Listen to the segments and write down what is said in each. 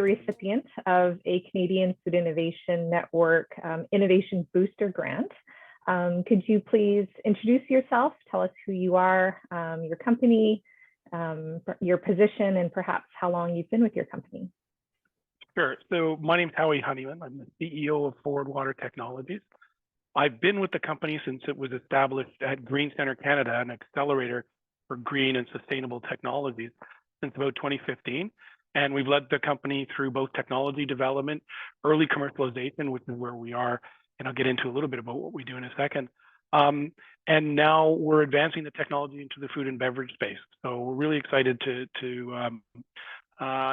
recipient of a Canadian Food Innovation Network Innovation Booster Grant. Could you please introduce yourself, tell us who you are, your company, your position, and perhaps how long you've been with your company? Sure. So my name is Howie Honeyman. I'm the CEO of Forward Water Technologies. I've been with the company since it was established at Green Center Canada, an accelerator for green and sustainable technologies, since about 2015. And we've led the company through both technology development, early commercialization, which is where we are, and I'll get into a little bit about what we do in a second. And now we're advancing the technology into the food and beverage space. So we're really excited to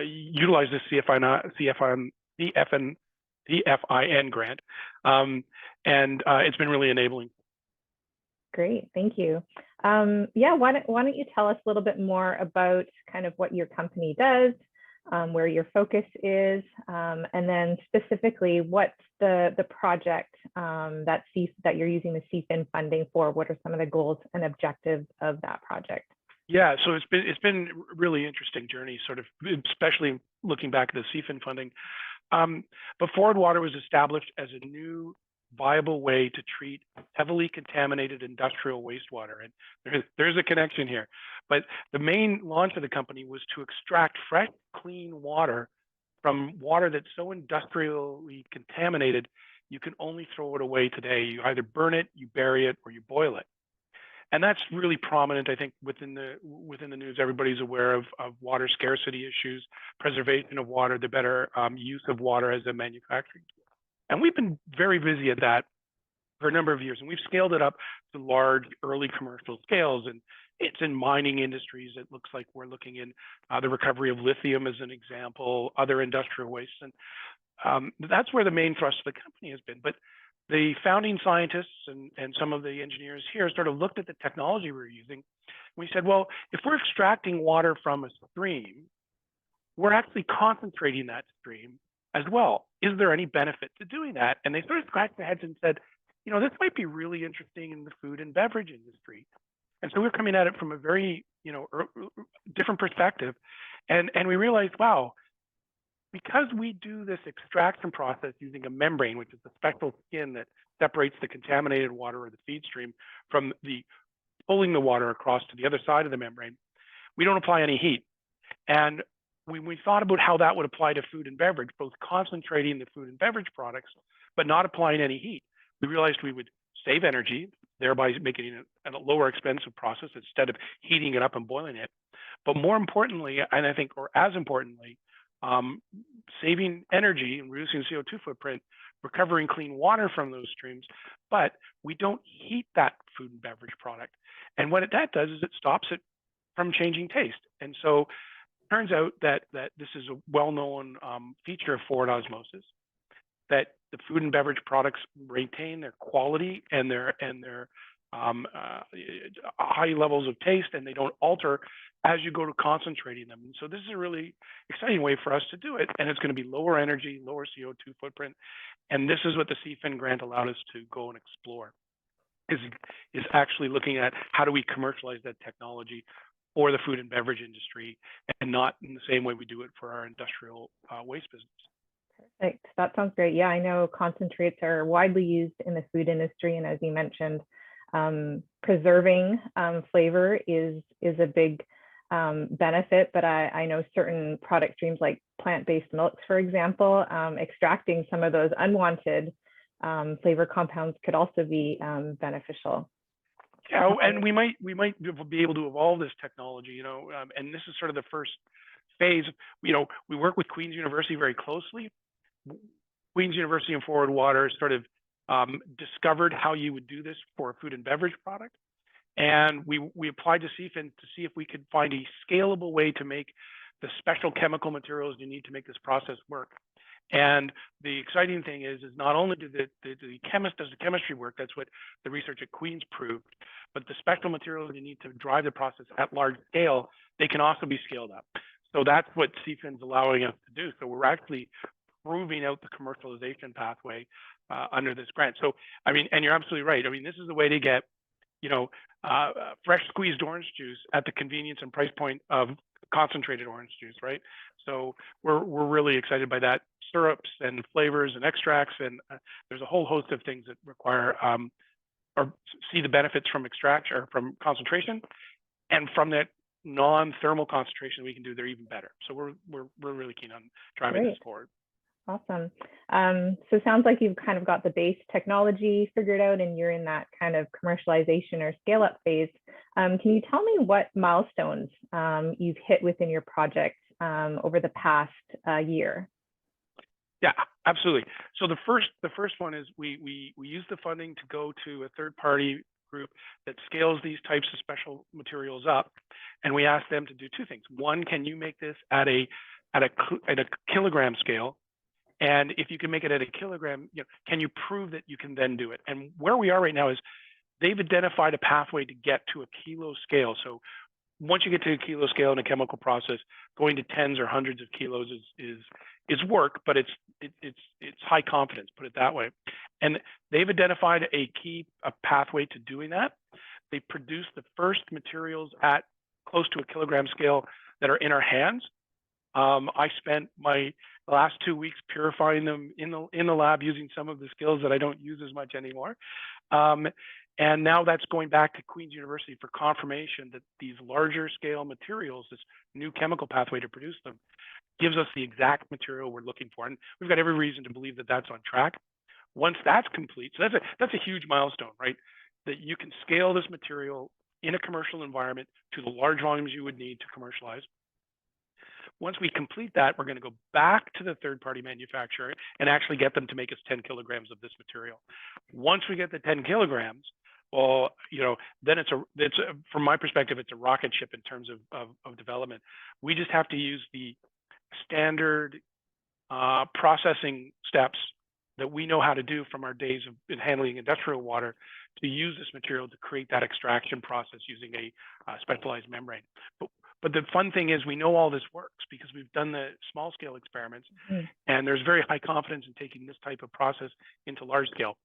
utilize this CFIN grant, and it's been really enabling. Great, thank you. Yeah, why don't you tell us a little bit more about kind of what your company does, where your focus is, and then specifically what's the project that you're using the CFIN funding for? What are some of the goals and objectives of that project? Yeah, so it's been a really interesting journey, sort of, especially looking back at the CFIN funding. But Forward Water was established as a new viable way to treat heavily contaminated industrial wastewater, and there's a connection here. But the main launch of the company was to extract fresh, clean water from water that's so industrially contaminated you can only throw it away today. You either burn it, you bury it, or you boil it. And that's really prominent, I think, within the news. Everybody's aware of water scarcity issues, preservation of water, the better use of water as a manufacturing tool. And we've been very busy at that for a number of years, and we've scaled it up to large, early commercial scales. And it's in mining industries. It looks like we're looking in the recovery of lithium as an example, other industrial wastes, and that's where the main thrust of the company has been. But the founding scientists and some of the engineers here sort of looked at the technology we were using. We said, well, if we're extracting water from a stream, we're actually concentrating that stream as well. Is there any benefit to doing that? And they sort of scratched their heads and said, you know, this might be really interesting in the food and beverage industry. And so we're coming at it from a very, different perspective. And we realized, wow, because we do this extraction process using a membrane, which is a special skin that separates the contaminated water or the feed stream from pulling the water across to the other side of the membrane, we don't apply any heat. And when we thought about how that would apply to food and beverage, both concentrating the food and beverage products, but not applying any heat, we realized we would save energy, thereby making it a lower expensive process instead of heating it up and boiling it. But more importantly, and I think, or as importantly, saving energy and reducing CO2 footprint, recovering clean water from those streams, but we don't heat that food and beverage product. And what that does is it stops it from changing taste. And so it turns out that this is a well-known feature of Forward Osmosis, that the food and beverage products retain their quality and their high levels of taste, and they don't alter as you go to concentrating them. And so this is a really exciting way for us to do it, and it's going to be lower energy, lower CO2 footprint, and this is what the CFIN grant allowed us to go and explore, is actually looking at how do we commercialize that technology for the food and beverage industry, and not in the same way we do it for our industrial waste business. Perfect. That sounds great. Yeah, I know concentrates are widely used in the food industry, and as you mentioned, preserving flavor is a big benefit, but I know certain product streams like plant-based milks, for example, extracting some of those unwanted flavor compounds could also be beneficial. Yeah, and we might be able to evolve this technology, and this is sort of the first phase. We work with Queen's University very closely. Queen's University and Forward Water sort of discovered how you would do this for a food and beverage product. And we applied to CFIN to see if we could find a scalable way to make the special chemical materials you need to make this process work. And the exciting thing is not only does the chemistry work, that's what the research at Queen's proved, but the special materials you need to drive the process at large scale, they can also be scaled up. So that's what CFIN's allowing us to do. So we're actually proving out the commercialization pathway under this grant. So, I mean, and you're absolutely right. I mean, this is the way to get, fresh squeezed orange juice at the convenience and price point of concentrated orange juice, right? So we're really excited by that. Syrups and flavors and extracts, and there's a whole host of things that require or see the benefits from extraction or from concentration, and from that non-thermal concentration we can do, they're even better. So we're really keen on driving this forward. Awesome. So it sounds like you've kind of got the base technology figured out and you're in that kind of commercialization or scale up phase. Can you tell me what milestones you've hit within your project over the past year? Yeah, absolutely. So the first one is we use the funding to go to a third party group that scales these types of special materials up, and we ask them to do two things. One, can you make this at a kilogram scale? And if you can make it at a kilogram, can you prove that you can then do it? And where we are right now is they've identified a pathway to get to a kilo scale. So once you get to a kilo scale in a chemical process, going to tens or hundreds of kilos is work, but it's high confidence, put it that way. And they've identified a pathway to doing that. They produce the first materials at close to a kilogram scale that are in our hands. I spent my last 2 weeks purifying them in the lab using some of the skills that I don't use as much anymore. And now that's going back to Queen's University for confirmation that these larger scale materials, this new chemical pathway to produce them, gives us the exact material we're looking for. And we've got every reason to believe that that's on track. Once that's complete, so that's a huge milestone, right? That you can scale this material in a commercial environment to the large volumes you would need to commercialize. Once we complete that, we're going to go back to the third-party manufacturer and actually get them to make us 10 kilograms of this material. Once we get the 10 kilograms, well, then it's from my perspective, it's a rocket ship in terms of development. We just have to use the standard processing steps that we know how to do from our days of handling industrial water to use this material to create that extraction process using a specialized membrane. But the fun thing is we know all this works because we've done the small scale experiments, and there's very high confidence in taking this type of process into large scale.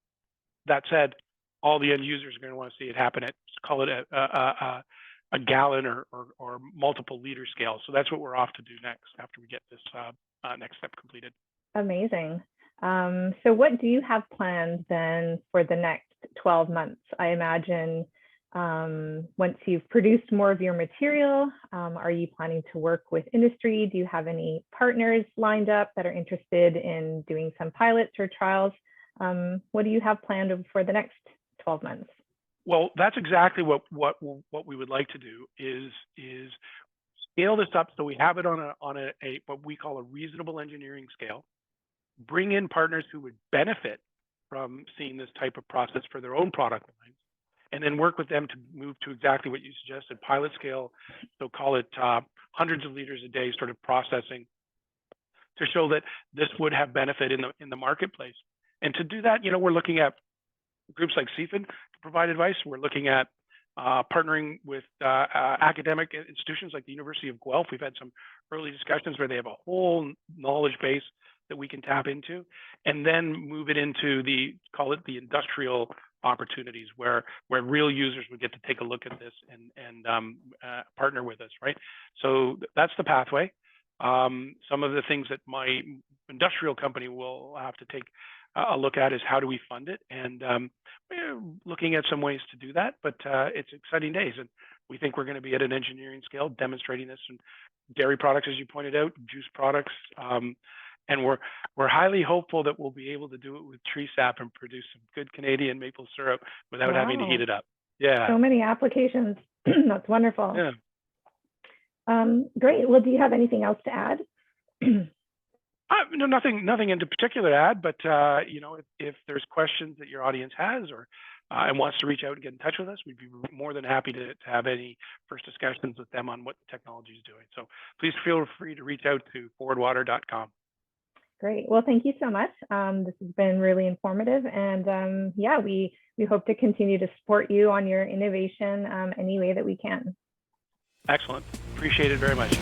That said, all the end users are going to want to see it happen at, call it a gallon or multiple liter scale. So that's what we're off to do next after we get this next step completed. Amazing. So what do you have planned then for the next 12 months? I imagine once you've produced more of your material, are you planning to work with industry? Do you have any partners lined up that are interested in doing some pilots or trials? What do you have planned for the next 12 months? Well, that's exactly what we would like to do is scale this up so we have it on a what we call a reasonable engineering scale. Bring in partners who would benefit from seeing this type of process for their own product lines, and then work with them to move to exactly what you suggested, pilot scale, so call it hundreds of liters a day sort of processing, to show that this would have benefit in the marketplace. And to do that, we're looking at groups like CFIN to provide advice. We're looking at partnering with academic institutions like the University of Guelph. We've had some early discussions where they have a whole knowledge base that we can tap into, and then move it into call it the industrial opportunities where real users would get to take a look at this and partner with us, right? So that's the pathway. Some of the things that my industrial company will have to take a look at is how do we fund it, and we're looking at some ways to do that, but it's exciting days, and we think we're going to be at an engineering scale demonstrating this in dairy products, as you pointed out, juice products, and we're highly hopeful that we'll be able to do it with tree sap and produce some good Canadian maple syrup without having to heat it up. Yeah. So many applications. That's wonderful. Yeah. Great. Well, do you have anything else to add? No, nothing in particular to add, but if there's questions that your audience has or and wants to reach out and get in touch with us, we'd be more than happy to have any first discussions with them on what the technology is doing. So please feel free to reach out to forwardwater.com. Great. Well, thank you so much. This has been really informative, and yeah, we hope to continue to support you on your innovation any way that we can. Excellent. Appreciate it very much.